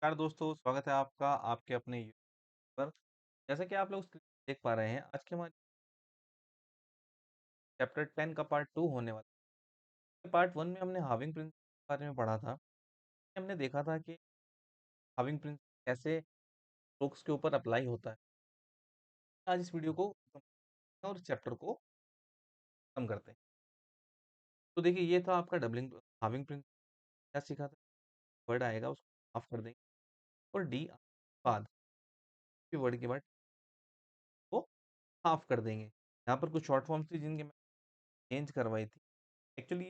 नमस्कार दोस्तों, स्वागत है आपका आपके अपने यूट्यूब पर। जैसा कि आप लोग स्क्रीन पे देख पा रहे हैं, आज के हमारे चैप्टर 10 का पार्ट 2 होने वाला है। पार्ट 1 में हमने हाविंग प्रिंसिपल के बारे में पढ़ा था। हमने देखा था कि हाविंग प्रिंसिपल कैसे स्ट्रोक्स के ऊपर अप्लाई होता है। आज इस वीडियो को और चैप्टर को खत्म करते हैं। तो देखिए, ये था आपका डबलिंग हाविंग प्रिंसिपल। क्या सीखा था? वर्ड आएगा उसको माफ कर देंगे और डी बाद वर्ड के बाद वो हाफ कर देंगे। यहाँ पर कुछ शॉर्ट फॉर्म्स थी जिनके मैं चेंज करवाई थी। एक्चुअली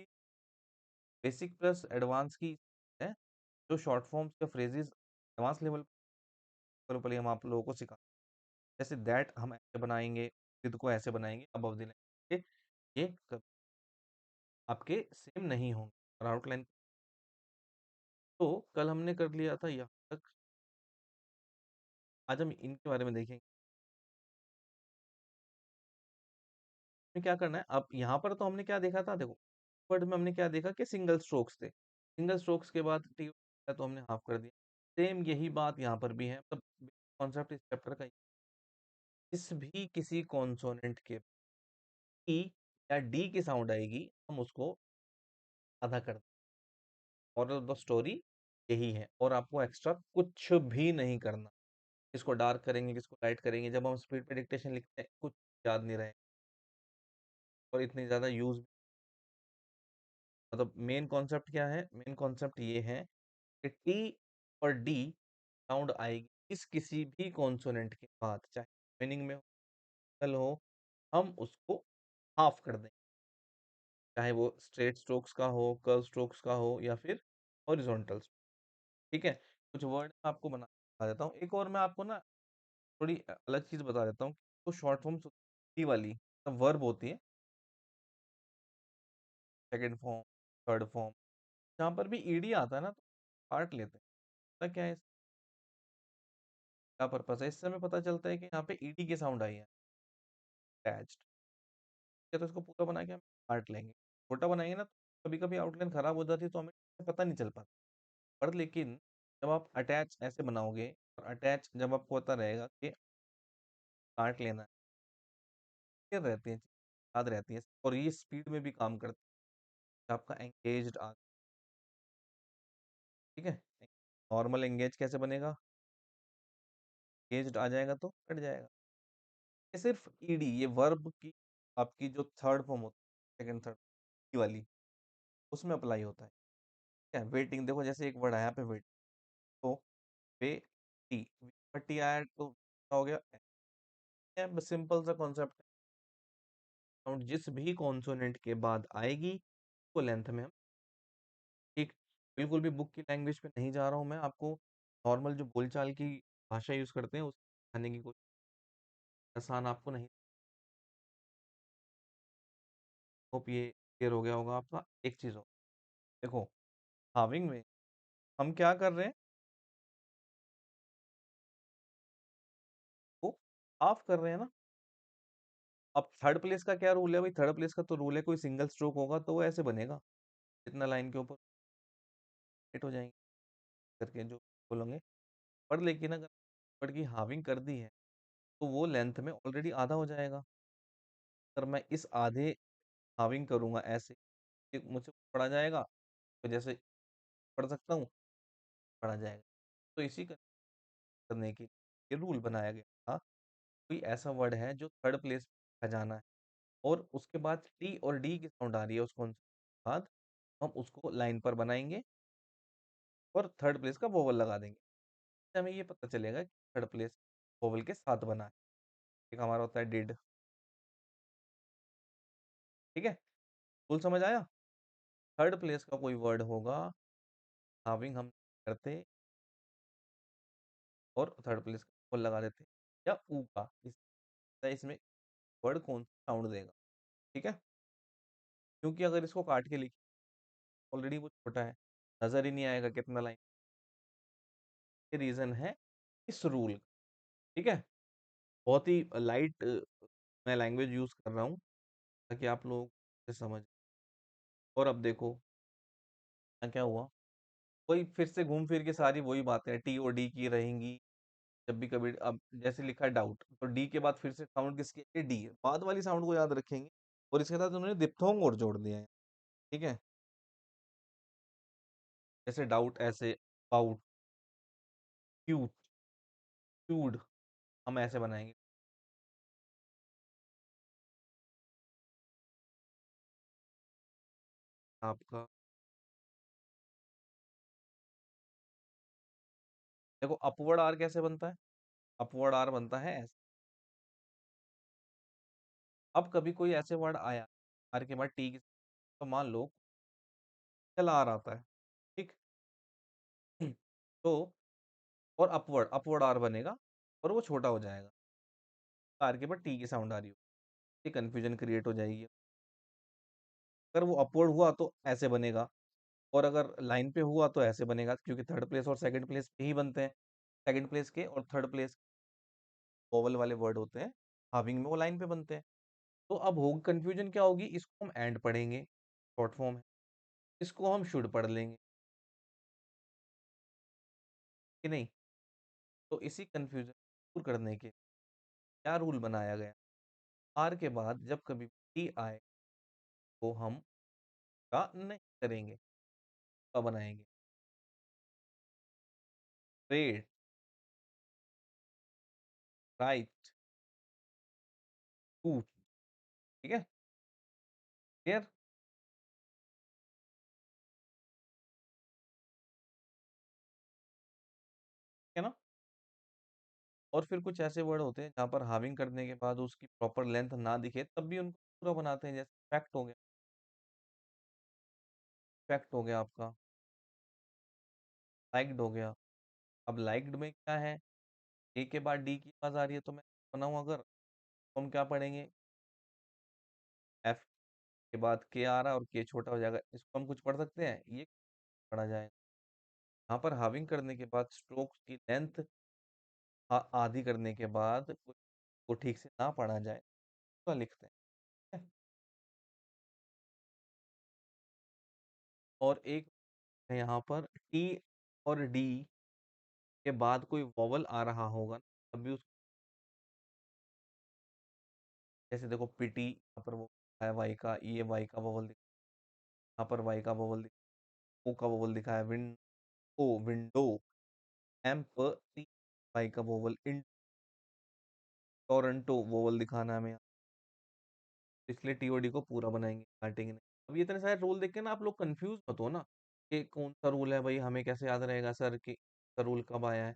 बेसिक प्लस एडवांस की है, जो शॉर्ट फॉर्म्स या फ्रेजेस एडवांस लेवल पर हम आप लोगों को सिखा। जैसे दैट हम ऐसे बनाएंगे, विद को ऐसे बनाएंगे, अबव द लाइन ये आपके सेम नहीं होंगे और आउटलाइन। तो कल हमने कर लिया था यहाँ तक। आज हम इनके बारे में देखेंगे। हमें क्या करना है अब यहाँ पर? तो हमने क्या देखा था, देखो वर्ड में हमने क्या देखा कि सिंगल स्ट्रोक्स थे। सिंगल स्ट्रोक्स के बाद टी तो हमने हाफ कर दिया। सेम यही बात यहाँ पर भी है। मतलब कॉन्सेप्ट इस चैप्टर का इस भी किसी कॉन्सोनेंट के ई या डी की साउंड आएगी, हम उसको आधा कर दें। और द स्टोरी यही है और आपको एक्स्ट्रा कुछ भी नहीं करना। किसको डार्क करेंगे, किसको लाइट करेंगे, जब हम स्पीड पे डिक्टेशन लिखते हैं कुछ याद नहीं रहे और इतनी ज्यादा यूज। मतलब मेन कॉन्सेप्ट क्या है? मेन कॉन्सेप्ट ये है कि टी और डी साउंड आएगी इस किसी भी कॉन्सोनेंट के बाद, चाहे मीनिंग में हो, हम उसको हाफ कर दें। चाहे वो स्ट्रेट स्ट्रोक्स का हो, कर्व स्ट्रोक्स का हो या फिर हॉरिजॉन्टल। ठीक है, कुछ वर्ड आपको बता देता हूँ। एक और मैं आपको ना थोड़ी अलग चीज बता देता हूँ। तो शॉर्ट फॉर्म्स वाली वर्ब होती है, सेकंड फॉर्म, थर्ड फॉर्म, जहाँ पर भी ईडी आता है ना तो पार्ट लेते हैं। पता क्या है क्या पर्पस है? इससे हमें पता चलता है कि यहाँ पे ईडी की साउंड आई है, अटैच्ड। या तो इसको पूरा बना के हम पार्ट लेंगे। छोटा बनाएंगे ना तो कभी कभी आउटलाइन खराब हो जाती है तो हमें पता नहीं चल पाता। पर लेकिन जब आप अटैच ऐसे बनाओगे और अटैच जब आपको पता रहेगा कि पार्ट लेना है, ये रहती है, याद रहती है और ये स्पीड में भी काम करती है। आपका एंगेज्ड आ, ठीक है। नॉर्मल एंगेज कैसे बनेगा? एंगेज्ड आ जाएगा तो कट जाएगा। ये सिर्फ ईडी, ये वर्ब की आपकी जो थर्ड फॉर्म होती है, सेकंड थर्ड वाली, उसमें अप्लाई होता है। ठीक है, वेटिंग देखो, जैसे एक वर्ड आया यहाँ पे वेट, तो वे टी टी आया तो क्या हो गया? सिंपल सा कॉन्सेप्ट है। साउंड जिस भी कॉन्सोनेंट के बाद आएगी वो लेंथ में हम, ठीक, बिल्कुल भी बुक की लैंग्वेज पे नहीं जा रहा हूँ मैं आपको। नॉर्मल जो बोलचाल की भाषा यूज करते हैं उसको सिखाने की कोई आसान आपको नहीं। होप ये क्लियर हो गया होगा आपका। एक चीज हो, देखो हाविंग में हम क्या कर रहे हैं? वो हाफ कर रहे हैं ना। अब थर्ड प्लेस का क्या रूल है भाई? थर्ड प्लेस का तो रूल है कोई सिंगल स्ट्रोक होगा तो वो ऐसे बनेगा, इतना लाइन के ऊपर हिट हो जाएंगे करके जो बोलोगे। पर लेकिन अगर वर्ड की हाविंग कर दी है तो वो लेंथ में ऑलरेडी आधा हो जाएगा। अगर मैं इस आधे हाविंग करूंगा ऐसे, मुझसे पढ़ा जाएगा तो जैसे पढ़ सकता हूँ, पढ़ा जाएगा। तो इसी करने की ये रूल बनाया गया था। कोई ऐसा वर्ड है जो थर्ड प्लेस पे जाना है और उसके बाद टी और डी की साउंड आ रही है उस कौन बाद, हम उसको लाइन पर बनाएंगे और थर्ड प्लेस का वोवल लगा देंगे। इससे हमें ये पता चलेगा कि थर्ड प्लेस वोवल के साथ बना है। एक हमारा होता है डिड। ठीक है, फुल समझ आया? थर्ड प्लेस का कोई वर्ड होगा, हाविंग हम करते और थर्ड प्लेस का वोवल लगा देते या ऊ का इसमें वर्ड कौन सा साउंड देगा। ठीक है, क्योंकि अगर इसको काट के लिखे ऑलरेडी वो छोटा है, नजर ही नहीं आएगा कितना लाइन। ये रीजन है इस रूल। ठीक है, बहुत ही लाइट मैं लैंग्वेज यूज कर रहा हूँ ताकि आप लोग से समझ। और अब देखो क्या क्या हुआ। वही फिर से घूम फिर के सारी वही बातें टी और डी की रहेंगी। जब भी कभी अब जैसे लिखा है डाउट, तो डी के बाद फिर से साउंड किसकी है, डी है, बाद वाली साउंड को याद रखेंगे। और इसके साथ उन्होंने दिप्थोंग और जोड़ दिया है। ठीक है, जैसे डाउट ऐसे, आउट, क्यूट, क्यूड, हम ऐसे बनाएंगे आपका। देखो अपवर्ड आर कैसे बनता है, अपवर्ड आर बनता है ऐसे। अब कभी कोई ऐसे वर्ड आया आर के बाद टी की, तो मान लो चल आर आता है, ठीक। तो और अपवर्ड अपवर्ड आर बनेगा, और वो छोटा हो जाएगा, आर के बाद टी की साउंड आ रही हो, ये कंफ्यूजन क्रिएट हो जाएगी। अगर वो अपवर्ड हुआ तो ऐसे बनेगा, और अगर लाइन पे हुआ तो ऐसे बनेगा, क्योंकि थर्ड प्लेस और सेकंड प्लेस पे ही बनते हैं। सेकंड प्लेस के और थर्ड प्लेस वोवल वाले वर्ड होते हैं, हाविंग में वो लाइन पे बनते हैं। तो अब होगी कंफ्यूजन क्या होगी, इसको हम एंड पढ़ेंगे, शॉर्ट फॉर्म है, इसको हम शुड पढ़ लेंगे कि नहीं। तो इसी कंफ्यूजन दूर करने के क्या रूल बनाया गया, आर के बाद जब कभी टी आए तो हम का नहीं करेंगे, का बनाएंगे, रेड, राइट, टू। ठीक है, क्लियर है ना। और फिर कुछ ऐसे वर्ड होते हैं जहाँ पर हाविंग करने के बाद उसकी प्रॉपर लेंथ ना दिखे, तब भी उनको पूरा बनाते हैं, जैसे फैक्ट हो गया, फैक्ट हो गया आपका, लाइक्ड हो गया। अब लाइक्ड में क्या है, ए के बाद डी की आवाज आ रही है, तो मैं बनाऊं अगर, तो हम क्या पढ़ेंगे, एफ के बाद के आ रहा है और के छोटा हो जाएगा, इसको हम कुछ पढ़ सकते हैं, ये पढ़ा जाएगा। यहाँ पर हाविंग करने के बाद स्ट्रोक्स की लेंथ आधी करने के बाद कुछ को ठीक से ना पढ़ा जाए तो लिखते हैं। और एक है यहाँ पर टी और डी के बाद कोई वॉवल आ रहा होगा, तभी उस, जैसे देखो पीटी, यहाँ पर वो है वाई का, ये वाई का वोवल दिखा, यहाँ पर वाई का वोवल दिखा, ओ का वोवल दिखा है, विंड, ओ विंडो, एम्प, टी, वाई का वोवल, इन, टोरंटो वोवल दिखाना है हमें, इसलिए टीओडी को पूरा बनाएंगे, काटेंगे नहीं। अब ये इतने सारे रूल देख के ना आप लोग कंफ्यूज मत हो ना, कि कौन सा रूल है भाई, हमें कैसे याद रहेगा सर कि रूल कब आया है,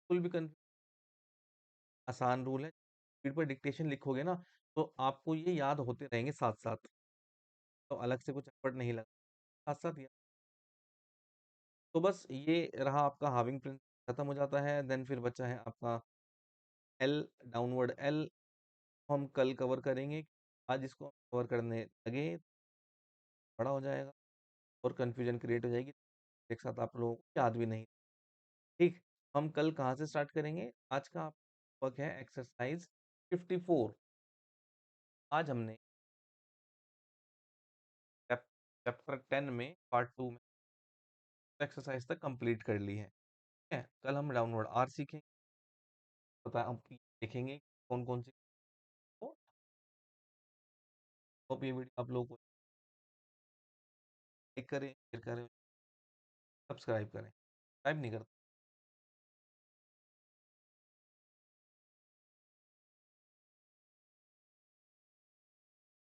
बिल्कुल भी आसान रूल है। स्पीड पर डिक्टेशन लिखोगे ना, तो आपको ये याद होते रहेंगे साथ साथ, तो अलग से कुछ एफर्ट नहीं लगा, साथ साथ याद। तो बस ये रहा आपका हाविंग प्रिंसिपल, खत्म हो जाता है। देन फिर बचा है आपका एल, डाउनवर्ड एल, हम कल कवर करेंगे। आज इसको कवर करने लगे बड़ा हो जाएगा और कंफ्यूजन क्रिएट हो जाएगी, एक साथ आप लोगों को याद भी नहीं। ठीक, हम कल कहाँ से स्टार्ट करेंगे, आज का वर्क है एक्सरसाइज 54। आज हमने चैप्टर 10 में पार्ट 2 में एक्सरसाइज तक कंप्लीट कर ली है। ठीक है, कल हम डाउनवर्ड आर सीखेंगे, पता हम देखेंगे कौन कौन सी, तो होप ये वीडियो आप लोगों को लाइक करें, शेयर करें, सब्सक्राइब करें, सब्सक्राइब नहीं करते